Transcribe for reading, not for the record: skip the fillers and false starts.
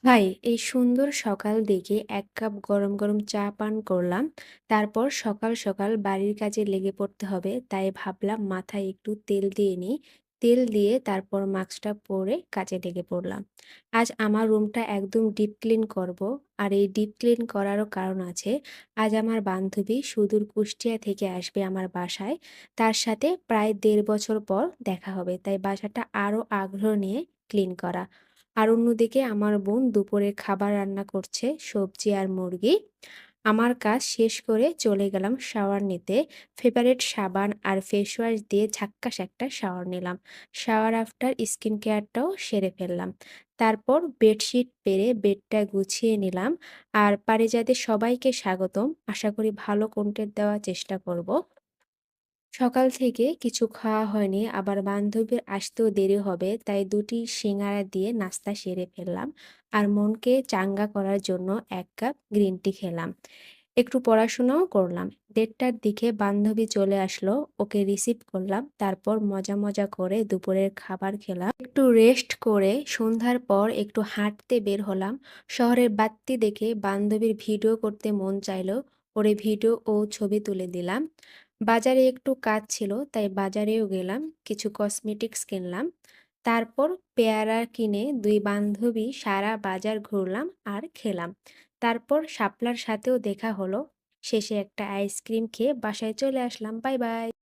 ভাই, এই সুন্দর সকাল দেখে ১ কাপ গরম, গরম চা পান করলাম। তারপর সকাল, সকাল বাড়ির কাজে লেগে পড়তে হবে। তাই ভাবলাম মাথায় একটু তেল দিয়ে নিই। তেল দিয়ে তারপর মাস্কটা পরে কাজে লেগে পড়লাম। আজ আমার রুমটা একদম ডিপ ক্লিন করব। আর এই ডিপ ক্লিন করারও কারণ আছে। আজ আমার বান্ধবী সুদূর কুষ্টিয়া থেকে আসবে আমার বাসায়। তার সাথে প্রায় ১.৫ বছর পর দেখা হবে। তাই বাসাটা আরো আগ্রহ নিয়ে ক্লিন করা। আর অন্যদিকে আমার বোন দুপুরে খাবার রান্না করছে, সবজি আর মুরগি। আমার কাজ শেষ করে চলে গেলাম শাওয়ার নিতে। ফেভারিট সাবান আর ফেস ওয়াশ দিয়ে ঝাক্কাস একটা শাওয়ার নিলাম। শাওয়ার আফটার স্কিন কেয়ারটাও সেরে ফেললাম। তারপর বেডশিট পেরে বেডটা গুছিয়ে নিলাম। আর পারিজাতে সবাইকে স্বাগতম। আশা করি ভালো কন্টেন্ট দেওয়ার চেষ্টা করব। সকাল থেকে কিছু খাওয়া হয়নি, আবার বান্ধবীর আসতেও দেরি হবে, তাই ২টি সিঙ্গারা দিয়ে নাস্তা সেরে ফেললাম। আর মনকে চাঙ্গা করার জন্য ১ কাপ গ্রিন টি খেলাম। একটু পড়াশোনাও করলাম। ১:৩০টার দিকে বান্ধবী চলে আসলো, ওকে রিসিভ করলাম। তারপর মজা মজা করে দুপুরের খাবার খেলাম। একটু রেস্ট করে সন্ধ্যার পর একটু হাঁটতে বের হলাম। শহরের বাত্তি দেখে বান্ধবীর ভিডিও করতে মন চাইলো, ওরে ভিডিও ও ছবি তুলে দিলাম। বাজারে একটু কাজ ছিল, তাই বাজারেও গেলাম, কিছু কসমেটিক্স কিনলাম। তারপর পেয়ারা কিনে ২ বান্ধবী সারা বাজার ঘুরলাম আর খেলাম। তারপর শাপলার সাথেও দেখা হলো। শেষে একটা আইসক্রিম খেয়ে বাসায় চলে আসলাম। Bye bye.